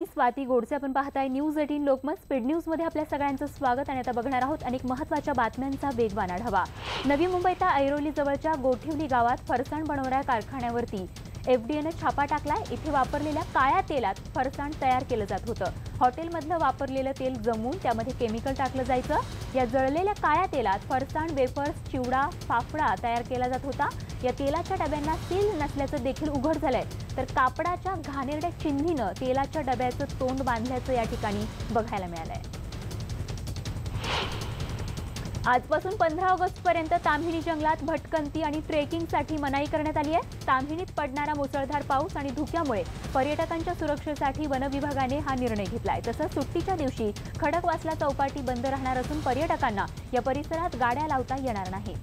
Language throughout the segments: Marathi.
स्वाती गोडसे आपण पाहताय न्यूज 18 लोकमत स्पीड न्यूज मध्ये आपल्या सगळ्यांचं स्वागत आणि आता बघणार आहोत अनेक महत्त्वाच्या बातम्यांचा वेगवान आढावा। नवी मुंबईच्या ऐरोली जवळच्या गोठिवली गावात फरसाण बनवणाऱ्या कारखान्यावरती एफडीएने छापा टाकलाय। इथे वापरलेल्या काळ्या तेलात फरसाण तयार केलं जात होतं। हॉटेलमधलं वापरलेलं तेल जमवून त्यामध्ये केमिकल टाकलं जायचं। या जळलेल्या काळ्या तेलात फरसाण, वेफर्स, चिवडा, फाफडा तयार केला जात होता। या तेलाच्या डब्यांना सील नसल्याचं देखील उघड झालंय। तर कापडाच्या घाणेरड्या चिन्हीनं तेलाच्या डब्याचं तोंड बांधल्याचं या ठिकाणी बघायला मिळालंय। आजपासून 15 ऑगस्ट पर्यंत ताम्हिणी जंगलात भटकंती आणि ट्रेकिंगसाठी मनाई करण्यात आली आहे। ताम्हिणीत पडणारा मुसळधार पाऊस आणि धुक्यामुळे पर्यटकांच्या सुरक्षेसाठी वन विभागाने हा निर्णय घेतलाय। तसंच सुट्टीच्या दिवशी खडकवासला चौपाटी बंद राहणार असून पर्यटकांना या परिसरात गाड्या लावता येणार नाही।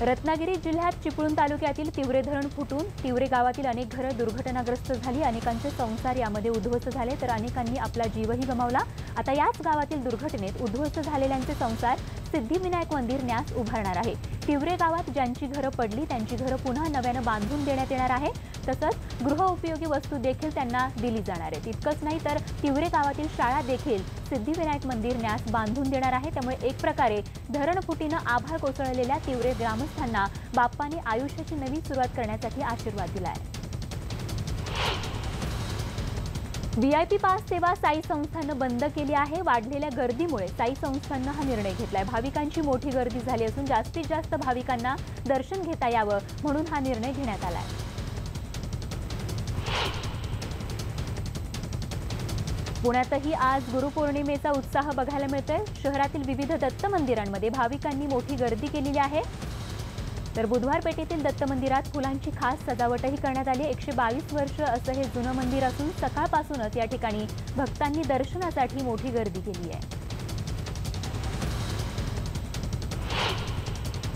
रत्नागिरी जिल्ह्यात चिपळूण तालुक्यातील तिवरे धरण फुटून तिवरे गावातील अनेक घरं दुर्घटनाग्रस्त झाली। अनेकांचे संसार यामध्ये उद्ध्वस्त झाले तर अनेकांनी आपला जीवही गमावला। आता याच गावातील दुर्घटनेत उद्ध्वस्त झालेल्यांचे संसार सिद्धिविनायक मंदिर न्यास उभारणार आहे। तिवरे गावात ज्यांची घरं पडली त्यांची घरं पुन्हा नव्याने बांधून देण्यात येणार आहे। तसंच गृहउपयोगी वस्तू देखील त्यांना दिली जाणार आहे। तितकंच नाही तर तिवरे गावातील शाळा देखील सिद्धिविनायक मंदिर न्यास बांधून देणार आहे। त्यामुळे एक प्रकारे धरणफुटीनं आभाळ कोसळलेल्या तिवरे ग्रामस्थांना बाप्पाने आयुष्याची नवी सुरुवात करण्यासाठी आशीर्वाद दिलाय। व्हीआयपी पास सेवा साई संस्थानं बंद केली आहे। वाढलेल्या गर्दीमुळे साई संस्थानं हा निर्णय घेतलाय। भाविकांची मोठी गर्दी झाली असून जास्तीत जास्त भाविकांना दर्शन घेता यावं म्हणून हा निर्णय घेण्यात आलाय। पुण्यातही आज गुरुपौर्णिमेचा उत्साह बघायला मिळतोय। शहरातील विविध दत्त मंदिरांमध्ये भाविकांनी मोठी गर्दी केलेली आहे। तर बुधवार पेठेतील दत्त मंदिरात फुलांची खास सजावटही करण्यात आली। 122 वर्ष असं हे जुनं मंदिर असून सकाळपासूनच या ठिकाणी भक्तांनी दर्शनासाठी मोठी गर्दी केली आहे।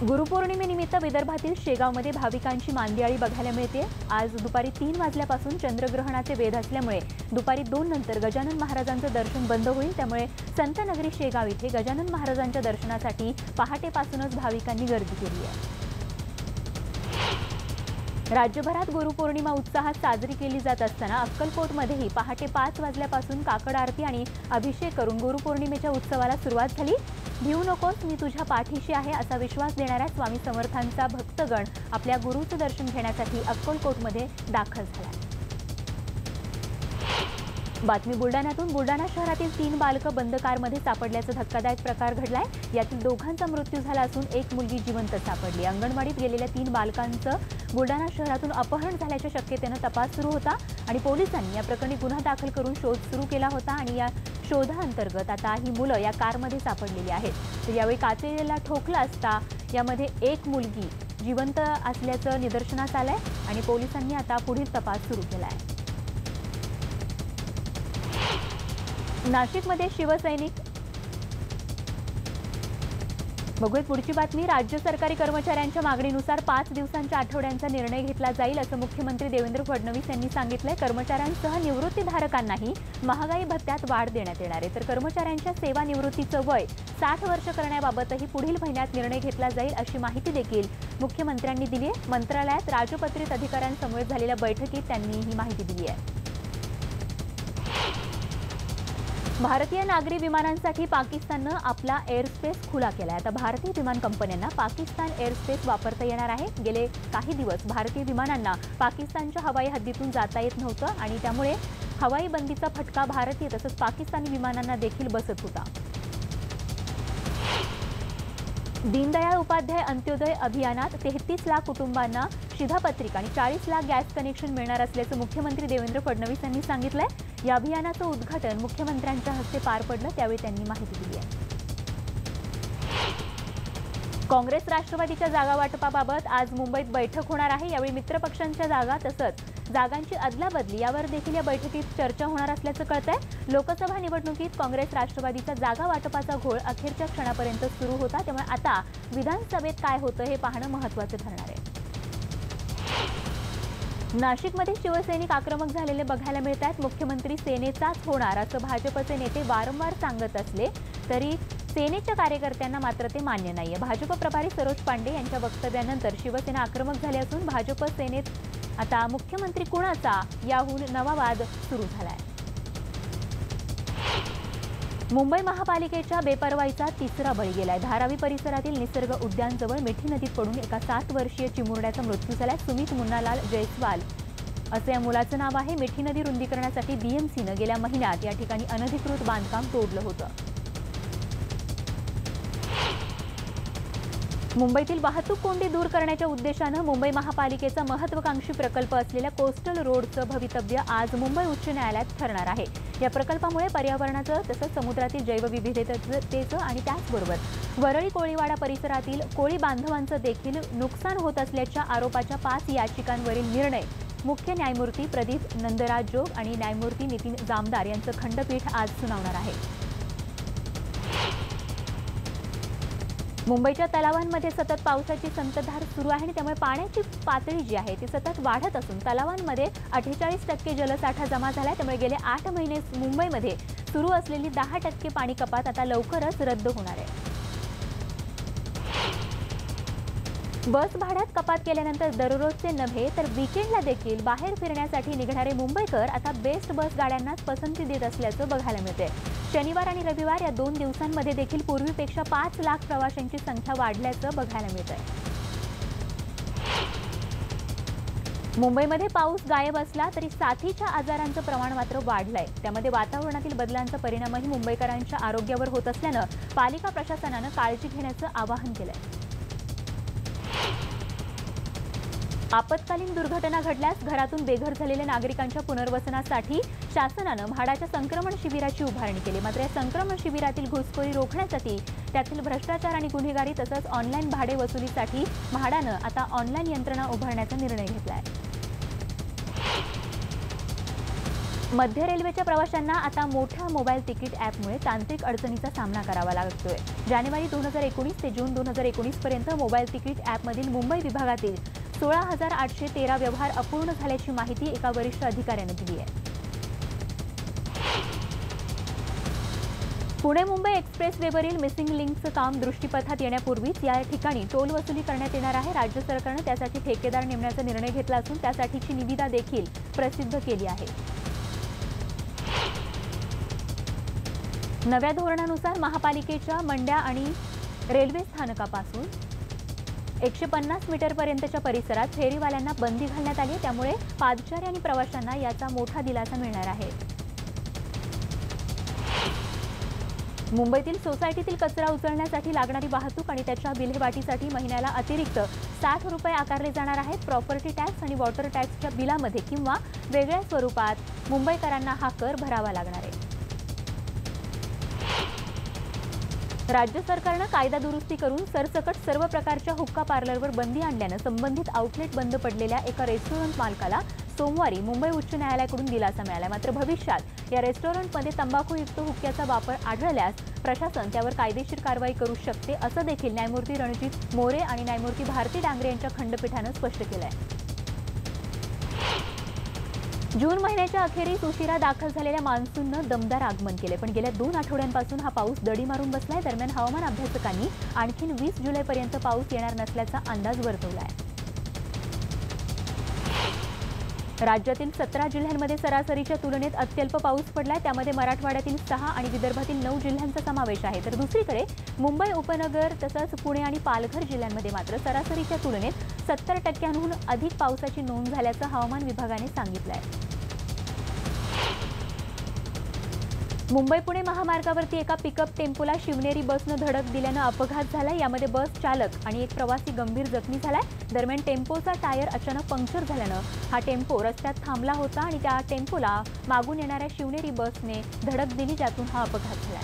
गुरुपौर्णिमेनिमित्त विदर्भातील शेगावमध्ये भाविकांची मांदियाळी बघायला मिळते। आज दुपारी 3 वाजल्यापासून चंद्रग्रहणाचे वेध असल्यामुळे दुपारी 2 नंतर गजानन महाराजांचं दर्शन बंद होईल। त्यामुळे संतनगरी शेगाव इथे गजानन महाराजांच्या दर्शनासाठी पहाटेपासूनच भाविकांनी गर्दी केली आहे। राज्यभरात गुरुपौर्णिमा उत्साहात साजरी केली जात असताना अक्कलकोटमध्येही पहाटे 5 वाजल्यापासून काकड आरती आणि अभिषेक करून गुरुपौर्णिमेच्या उत्सवाला सुरुवात झाली। भिवू नकोस, मी तुझ्या पाठीशी आहे असा विश्वास देणाऱ्या स्वामी समर्थांचा भक्तगण आपल्या गुरुचं दर्शन घेण्यासाठी अक्कलकोटमध्ये दाखल झाला। बातमी बुलढाण्यातून। बुलढाणा शहरातील 3 बालकं बंद कारमध्ये सापडल्याचा धक्कादायक प्रकार घडलाय। यातील दोघांचा मृत्यू झाला असून एक मुलगी जिवंत सापडली। अंगणवाडीत गेलेल्या 3 बालकांचं बुलढाणा शहरातून अपहरण झाल्याच्या शक्यतेनं तपास सुरू होता आणि पोलिसांनी या प्रकरणी गुन्हा दाखल करून शोध सुरू केला होता आणि या शोधाअंतर्गत आता ही मुलं या कारमध्ये सापडलेली आहेत। तर यावेळी काचेला ठोकला असता यामध्ये एक मुलगी जिवंत असल्याचं निदर्शनास आलंय आणि पोलिसांनी आता पुढील तपास सुरू केलाय। नाशिकमध्ये शिवसैनिक बघूयात पुढची बातमी। राज्य सरकारी कर्मचाऱ्यांच्या मागणीनुसार 5 दिवसांच्या आठवड्यांचा निर्णय घेतला जाईल असं मुख्यमंत्री देवेंद्र फडणवीस यांनी सांगितलंय। कर्मचाऱ्यांसह निवृत्तीधारकांनाही महागाई भत्त्यात वाढ देण्यात येणार आहे। तर कर्मचाऱ्यांच्या सेवानिवृत्तीचं वय 60 वर्ष करण्याबाबतही पुढील महिन्यात निर्णय घेतला जाईल अशी माहिती देखील मुख्यमंत्र्यांनी दिली आहे। मंत्रालयात राजपत्रित अधिकाऱ्यांसमवेत झालेल्या बैठकीत त्यांनी ही माहिती दिली आहे। भारतीय नागरी विमानांसाठी पाकिस्ताननं आपला एअरस्पेस खुला केलाय। आता भारतीय विमान कंपन्यांना पाकिस्तान एअरस्पेस वापरता येणार आहे। गेले काही दिवस भारतीय विमानांना पाकिस्तानच्या हवाई हद्दीतून जाता येत नव्हतं आणि त्यामुळे हवाई बंदीचा फटका भारतीय तसंच पाकिस्तानी विमानांना देखील बसत होता। दीनदयाळ उपाध्याय अंत्योदय अभियानात 33 लाख कुटुंबांना शिधापत्रिका आणि 40 लाख गॅस कनेक्शन मिळणार असल्याचं मुख्यमंत्री देवेंद्र फडणवीस यांनी सांगितलंय। या अभियानाचं उद्घाटन मुख्यमंत्र्यांच्या हस्ते पार पडलं त्यावेळी त्यांनी माहिती दिली आहे। काँग्रेस राष्ट्रवादीच्या जागा वाटपाबाबत आज मुंबईत बैठक होणार आहे। यावेळी मित्रपक्षांच्या जागा तसंच जागांची अदलाबदली यावर देखील या बैठकीत चर्चा होणार असल्याचं कळतंय। लोकसभा निवडणुकीत काँग्रेस राष्ट्रवादीचा जागा वाटपाचा घोळ अखेरच्या क्षणापर्यंत सुरू होता। त्यामुळे आता विधानसभेत काय होतं हे पाहणं महत्त्वाचं ठरणार आहे। नाशिकमध्ये शिवसैनिक आक्रमक झालेले बघायला मिळत आहेत। मुख्यमंत्री सेनेचाच होणार असं भाजपचे नेते वारंवार सांगत असले तरी सेनेच्या कार्यकर्त्यांना मात्र ते मान्य नाहीये। भाजप प्रभारी सरोज पांडे यांच्या वक्तव्यानंतर शिवसेना आक्रमक झाली असून भाजप सेनेत आता मुख्यमंत्री कुणाचा याहून नवा वाद सुरू झालाय। मुंबई महापालिकेच्या बेपर्वाईचा तिसरा बळी गेलाय। धारावी परिसरातील निसर्ग उद्यानजवळ मिठी नदीत पडून एका 7 वर्षीय चिमुरड्याचा मृत्यू झालाय। सुमित मुन्नालाल जयस्वाल असे या मुलाचं नाव आहे। मिठी नदी रुंदीकरणासाठी बीएमसीनं गेल्या महिन्यात या ठिकाणी अनधिकृत बांधकाम तोडलं होतं। मुंबईतील वाहतूक कोंडी दूर करण्याच्या उद्देशानं मुंबई महापालिकेचा महत्त्वाकांक्षी प्रकल्प असलेल्या कोस्टल रोडचं भवितव्य आज मुंबई उच्च न्यायालयात ठरणार आहे। या प्रकल्पामुळे पर्यावरणाचं तसंच समुद्रातील जैवविविधतेचं आणि त्याचबरोबर वरळी कोळीवाडा परिसरातील कोळी बांधवांचं देखील नुकसान होत असल्याच्या आरोपाच्या 5 याचिकांवरील निर्णय मुख्य न्यायमूर्ती प्रदीप नंदराजोग आणि न्यायमूर्ती नितीन जामदार यांचं खंडपीठ आज सुनावणार आहे। मुंबईच्या तलावांमध्ये सतत पावसाची संततधार सुरू आहे आणि त्यामुळे पाण्याची पातळी जी आहे ती सतत वाढत असून तलावांमध्ये 48% जलसाठा जमा झालाय। त्यामुळे गेले 8 महिने मुंबईमध्ये सुरू असलेली 10% पाणी कपात आता लवकरच रद्द होणार आहे। बस भाड्यात कपात केल्यानंतर दररोजचे नव्हे तर वीकेंडला देखील बाहेर फिरण्यासाठी निघणारे मुंबईकर आता बेस्ट बस गाड्यांनाच पसंती देत असल्याचं बघायला मिळते। शनिवार आणि रविवार या 2 दिवसांमध्ये देखील पूर्वीपेक्षा 5 लाख प्रवाशांची संख्या वाढल्याचं बघायला मिळतंय। मुंबईमध्ये पाऊस गायब असला तरी साथीच्या आजारांचं प्रमाण मात्र वाढलंय। त्यामध्ये वातावरणातील बदलांचा परिणामही मुंबईकरांच्या आरोग्यावर होत असल्यानं पालिका प्रशासनानं काळजी घेण्याचं आवाहन केलंय। आपत्कालीन दुर्घटना घडल्यास घरातून बेघर झालेल्या नागरिकांच्या पुनर्वसनासाठी शासनानं म्हाडाच्या संक्रमण शिबिराची उभारणी केली। मात्र या संक्रमण शिबिरातील घुसखोरी रोखण्यासाठी त्यातील भ्रष्टाचार आणि गुन्हेगारी तसंच ऑनलाईन भाडे वसुलीसाठी म्हाडानं आता ऑनलाईन यंत्रणा उभारण्याचा निर्णय घेतलाय। मध्य रेल्वेच्या प्रवाशांना आता मोठ्या मोबाईल तिकीट ॲपमुळे तांत्रिक अडचणीचा सामना करावा लागतोय। जानेवारी 2019 ते जून 2019 पर्यंत मोबाईल तिकीट ॲपमधील मुंबई विभागातील 16,813 व्यवहार अपूर्ण झाल्याची माहिती एका वरिष्ठ अधिकाऱ्याने दिली आहे। पुणे मुंबई एक्सप्रेसवेवरील मिसिंग लिंकचं काम दृष्टीपथात येण्यापूर्वीच या ठिकाणी टोल वसुली करण्यात येणार आहे। राज्य सरकारनं त्यासाठी ठेकेदार नेमण्याचा निर्णय घेतला असून त्यासाठीची निविदा देखील प्रसिद्ध केली आहे। नव्या धोरणानुसार महापालिकेच्या मंड्या आणि रेल्वे स्थानकापासून 150 मीटरपर्यंतच्या परिसरात फेरीवाल्यांना बंदी घालण्यात आली आहे। त्यामुळे पादचारी आणि प्रवाशांना याचा मोठा दिलासा मिळणार आहे। मुंबईतील सोसायटीतील कचरा उचलण्यासाठी लागणारी वाहतूक आणि त्याच्या विल्हेवाटीसाठी महिन्याला अतिरिक्त 60 रुपये आकारले जाणार आहेत। प्रॉपर्टी टॅक्स आणि वॉटर टॅक्सच्या बिलामध्ये किंवा वेगळ्या स्वरूपात मुंबईकरांना हा कर भरावा लागणार आहे। राज्य सरकारनं कायदा दुरुस्ती करून सरसकट सर्व प्रकारच्या हुक्का पार्लरवर बंदी आणल्यानं संबंधित आउटलेट बंद पडलेल्या एका रेस्टॉरंट मालकाला सोमवारी मुंबई उच्च न्यायालयाकडून दिलासा मिळाला। मात्र भविष्यात या रेस्टॉरंटमध्ये तंबाखूयुक्त हुक्क्याचा वापर आढळल्यास प्रशासन त्यावर कायदेशीर कारवाई करू शकते असं देखील न्यायमूर्ती रणजित मोरे आणि न्यायमूर्ती भारती डांगरे यांच्या खंडपीठानं स्पष्ट केलं आहे। जून महिन्याच्या अखेरीस उशिरा दाखल झालेल्या मान्सूननं दमदार आगमन केले, पण गेल्या 2 आठवड्यांपासून हा पाऊस दडी मारून बसलाय। दरम्यान हवामान अभ्यासकांनी आणखीन 20 जुलैपर्यंत पाऊस येणार नसल्याचा अंदाज वर्तवला आहे। राज्यातील 17 जिल्ह्यांमध्ये सरासरीच्या तुलनेत अत्यल्प पाऊस पडलाय। त्यामध्ये मराठवाड्यातील 6 आणि विदर्भातील 9 जिल्ह्यांचा समावेश आहे। तर दुसरीकडे मुंबई उपनगर तसंच पुणे आणि पालघर जिल्ह्यांमध्ये मात्र सरासरीच्या तुलनेत 70%हून अधिक पावसाची नोंद झाल्याचं हवामान विभागाने सांगितलं आहे। मुंबई पुणे महामार्गावरती एका पिकअप टेम्पोला शिवनेरी बसनं धडक दिल्यानं अपघात झाला। यामध्ये बस चालक आणि एक प्रवासी गंभीर जखमी झालाय। दरम्यान टेम्पोचा टायर अचानक पंक्चर झाल्यानं हा टेम्पो रस्त्यात थांबला होता आणि त्या टेम्पोला मागून येणाऱ्या शिवनेरी बसने धडक दिली, ज्यातून हा अपघात झाला।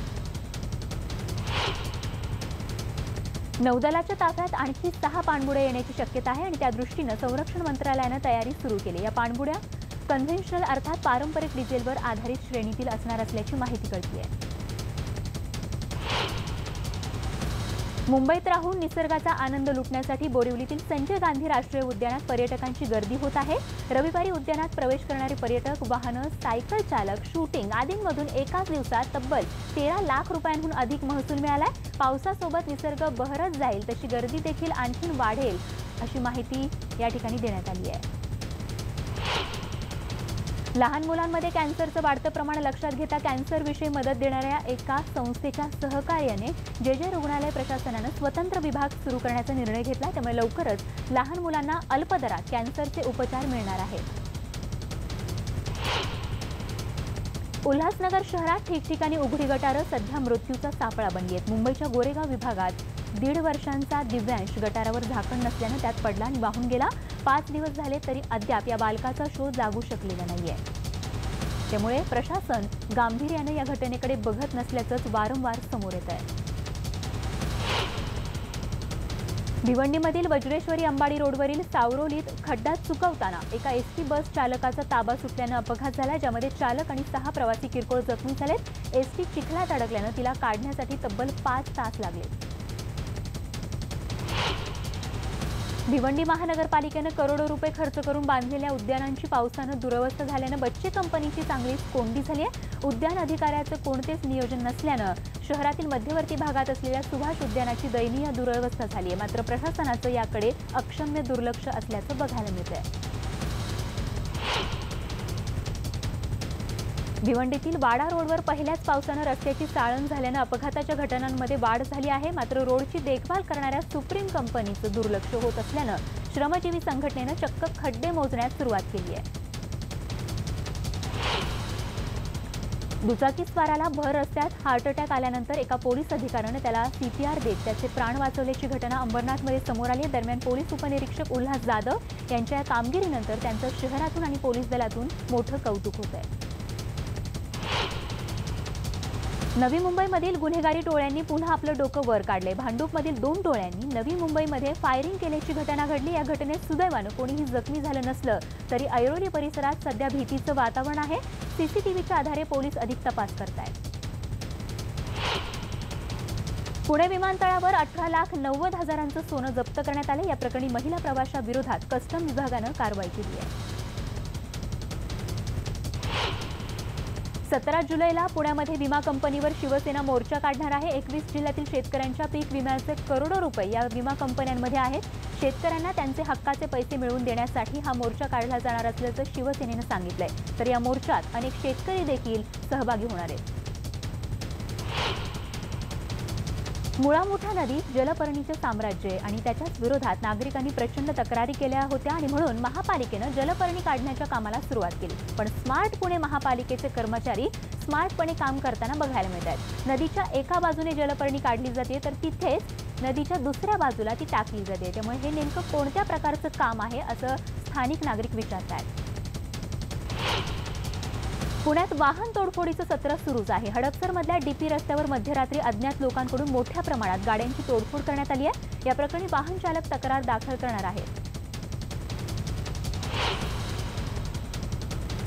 नौदलाच्या ताफ्यात आणखी 6 पाणबुड्या येण्याची शक्यता आहे आणि त्या दृष्टीनं संरक्षण मंत्रालयानं तयारी सुरू केली। या पाणबुड्या कन्व्हेन्शनल अर्थात पारंपरिक डिझेलवर आधारित श्रेणीतील असणार असल्याची माहिती कळली आहे। मुंबईत राहून निसर्गाचा आनंद लुटण्यासाठी बोरिवलीतील संजय गांधी राष्ट्रीय उद्यानात पर्यटकांची गर्दी होत आहे। रविवारी उद्यानात प्रवेश करणारे पर्यटक, वाहनं, सायकल चालक, शूटिंग आदींमधून एकाच दिवसात तब्बल 13 लाख रुपयांहून अधिक महसूल मिळालाय। पावसासोबत निसर्ग बहरत जाईल, तशी गर्दी देखील आणखी वाढेल अशी माहिती या ठिकाणी देण्यात आली आहे। लहान मुलांमध्ये कॅन्सरचं वाढतं प्रमाण लक्षात घेता कॅन्सरविषयी मदत देणाऱ्या एका संस्थेच्या सहकार्याने जे रुग्णालय प्रशासनानं स्वतंत्र विभाग सुरू करण्याचा निर्णय घेतला। त्यामुळे लवकरच लहान मुलांना अल्प दरात कॅन्सरचे उपचार मिळणार आहेत। उल्हासनगर शहरात ठिकठिकाणी उघडी गटारं सध्या मृत्यूचा सापळा बनली आहेत। मुंबईच्या गोरेगाव विभागात 1.5 वर्षांचा दिव्यांश गटारावर झाकण नसल्यानं त्यात पडला आणि वाहून गेला। 5 दिवस झाले तरी अद्याप या बालकाचा शोध लागू शकलेला नाहीये। त्यामुळे प्रशासन गांभीर्याने या घटनेकडे बघत नसल्याचंच वारंवार समोर येत आहे। भिवंडीमधील वज्रेश्वरी अंबाडी रोडवरील सावरोलीत खड्डा चुकवताना एका एसटी बस चालकाचा ताबा सुटल्यानं अपघात झाला, ज्यामध्ये चालक आणि 6 प्रवासी किरकोळ जखमी झालेत। एसटी चिखलात अडकल्यानं तिला काढण्यासाठी तब्बल 5 तास लागले। भिवंडी महानगरपालिकेनं करोडो रुपये खर्च करून बांधलेल्या उद्यानांची पावसानं दुरवस्था झाल्यानं बच्चे कंपनीची चांगलीच कोंडी झाली आहे। उद्यान अधिकाऱ्याचं कोणतेच नियोजन नसल्यानं शहरातील मध्यवर्ती भागात असलेल्या सुभाष उद्यानाची दयनीय दुरवस्था झाली आहे। मात्र प्रशासनाचं याकडे अक्षम्य दुर्लक्ष असल्याचं बघायला मिळतंय। भिवंडीतील वाडा रोडवर पहिल्याच पावसानं रस्त्याची चाळण झाल्यानं अपघाताच्या घटनांमध्ये वाढ झाली आहे। मात्र रोडची देखभाल करणाऱ्या सुप्रीम कंपनीचं दुर्लक्ष होत असल्यानं श्रमजीवी संघटनेनं चक्क खड्डे मोजण्यास सुरुवात केली आहे। दुचाकीस्वाराला भर रस्त्यात हार्ट अटॅक आल्यानंतर एका पोलीस अधिकाऱ्यानं त्याला सीपीआर देत त्याचे प्राण वाचवल्याची घटना अंबरनाथमध्ये समोर आली आहे। दरम्यान पोलीस उपनिरीक्षक उल्हास जाधव यांच्या कामगिरीनंतर त्यांचं शहरातून आणि पोलीस दलातून मोठं कौतुक होत आहे। नवी मुंबईमधील गुन्हेगारी टोळ्यांनी पुन्हा आपलं डोकं वर काढले। भांडूपमधील 2 टोळ्यांनी नवी मुंबईमध्ये फायरिंग केल्याची घटना घडली। या घटनेत सुदैवानं कोणीही जखमी झालं नसलं तरी ऐरोली परिसरात सध्या भीतीचं वातावरण आहे। सीसीटीव्हीच्या आधारे पोलीस अधिक तपास करतायत। पुणे विमानतळावर 18,90,000चं सोनं जप्त करण्यात आले। या प्रकरणी महिला प्रवाशाविरोधात कस्टम विभागानं कारवाई केली आहे। 17 जुलैला पुण्यामध्ये विमा कंपनीवर शिवसेना मोर्चा काढणार आहे। 21 जिल्ह्यातील शेतकऱ्यांच्या पीक विम्याचे करोडो रुपये या विमा कंपन्यांमध्ये आहेत। शेतकऱ्यांना त्यांचे हक्काचे पैसे मिळवून देण्यासाठी हा मोर्चा काढला जाणार असल्याचं शिवसेनेनं सांगितलंय। तर या मोर्चात अनेक शेतकरी देखील सहभागी होणार आहेत। मुळामुठा नदी जलपर्णीचे साम्राज्य आहे आणि त्याच्याच विरोधात नागरिकांनी प्रचंड तक्रारी केल्या होत्या आणि म्हणून महापालिकेनं जलपर्णी काढण्याच्या कामाला सुरुवात केली। पण स्मार्ट पुणे महापालिकेचे कर्मचारी स्मार्टपणे काम करताना बघायला मिळतात। नदीच्या एका बाजूने जलपर्णी काढली जाते तर तिथेच नदीच्या दुसऱ्या बाजूला ती टाकली जाते। त्यामुळे हे नेमकं कोणत्या प्रकारचं काम आहे असं स्थानिक नागरिक विचारतात। पुण्यात वाहन तोडफोडीचं सत्र सुरूच आहे। हडपसरमधल्या डीपी रस्त्यावर मध्यरात्री अज्ञात लोकांकडून मोठ्या प्रमाणात गाड्यांची तोडफोड करण्यात आली आहे। या प्रकरणी वाहन चालक तक्रार दाखल करणार आहेत।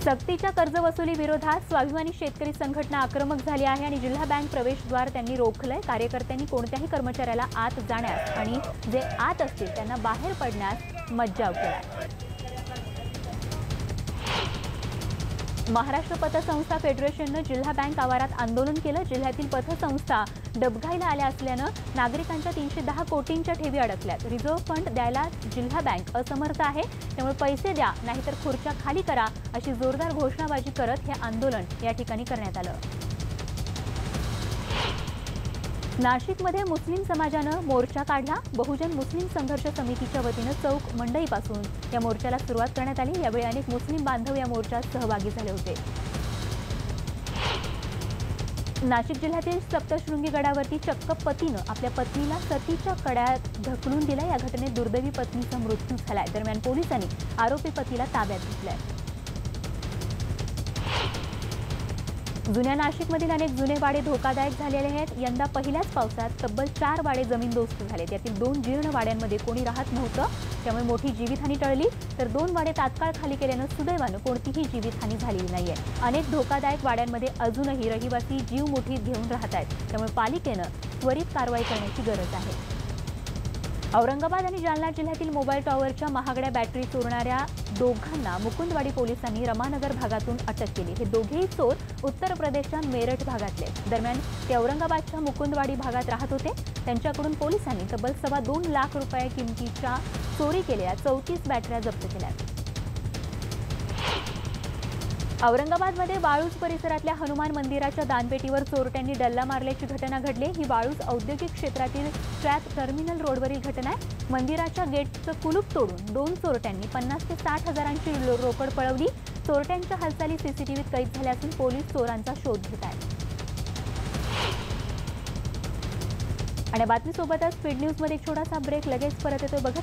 सक्तीच्या कर्जवसुली विरोधात स्वाभिमानी शेतकरी संघटना आक्रमक झाली आहे आणि जिल्हा बँक प्रवेशद्वार त्यांनी रोखलंय। कार्यकर्त्यांनी कोणत्याही कर्मचाऱ्याला आत जाण्यास आणि जे आत असतील त्यांना बाहेर पडण्यास मज्जाव केला। महाराष्ट्र पतसंस्था फेडरेशननं जिल्हा बँक आवारात आंदोलन केलं। जिल्ह्यातील पतसंस्था डबघाईला आल्या असल्यानं नागरिकांच्या 310 कोटींच्या ठेवी अडकल्यात। रिझर्व्ह फंड द्यायला जिल्हा बँक असमर्थ आहे। त्यामुळे पैसे द्या नाहीतर खुर्च्या खाली करा अशी जोरदार घोषणाबाजी करत हे आंदोलन या ठिकाणी करण्यात आलं। नाशिकमध्ये मुस्लिम समाजानं मोर्चा काढला। बहुजन मुस्लिम संघर्ष समितीच्या वतीनं चौक मंडईपासून या मोर्चाला सुरुवात करण्यात आली। यावेळी अनेक मुस्लिम बांधव या मोर्चात सहभागी झाले होते। नाशिक जिल्ह्यातील सप्तशृंगी गडावरती चक्क पतीनं आपल्या पत्नीला सतीच्या कड्यात ढकलून दिलं। या घटनेत दुर्दैवी पत्नीचा मृत्यू झालाय। दरम्यान पोलिसांनी आरोपी पतीला ताब्यात घेतलंय। जुन्या नाशिकमधील अनेक जुने वाडे धोकादायक झालेले आहेत। यंदा पहिल्याच पावसात तब्बल 4 वाडे जमीनदोस्त झाले। त्यातील 2 जीर्ण वाड्यांमध्ये कोणी राहत नव्हतं, त्यामुळे मोठी जीवितहानी टळली। तर 2 वाडे तात्काळ खाली केल्यानं सुदैवानं कोणतीही जीवितहानी झालेली नाहीये। अनेक धोकादायक वाड्यांमध्ये अजूनही रहिवासी जीव मुठीत घेऊन राहत आहेत। त्यामुळे पालिकेनं त्वरित कारवाई करण्याची गरज आहे। औरंगाबाद आणि जालना जिल्ह्यातील मोबाईल टॉवरच्या महागड्या बॅटरी चोरणाऱ्या दोघांना मुकुंदवाडी पोलिसांनी रमानगर भागातून अटक केली। हे दोघेही चोर उत्तर प्रदेशच्या मेरठ भागातले। दरम्यान ते औरंगाबादच्या मुकुंदवाडी भागात राहत होते। त्यांच्याकडून पोलिसांनी तब्बल 2.25 लाख रुपये किमतीच्या चोरी केलेल्या 34 बॅटऱ्या जप्त केल्या। औरंगाबादमध्ये वाळूज परिसरातल्या हनुमान मंदिराच्या दानपेटीवर चोरट्यांनी डल्ला मारल्याची घटना घडली। ही वाळूज औद्योगिक क्षेत्रातील ट्रॅक टर्मिनल रोडवरील घटना आहे। मंदिराच्या गेटचं कुलूप तोडून 2 चोरट्यांनी 50 ते 60 हजारांची रोकड पळवली। चोरट्यांच्या हालचाली सीसीटीव्हीत कैद झाल्या असून पोलीस चोरांचा शोध घेत आहेत। आणि बातमीसोबतच स्पीड न्यूजमध्ये एक छोटासा ब्रेक, लगेच परत येतो बघा।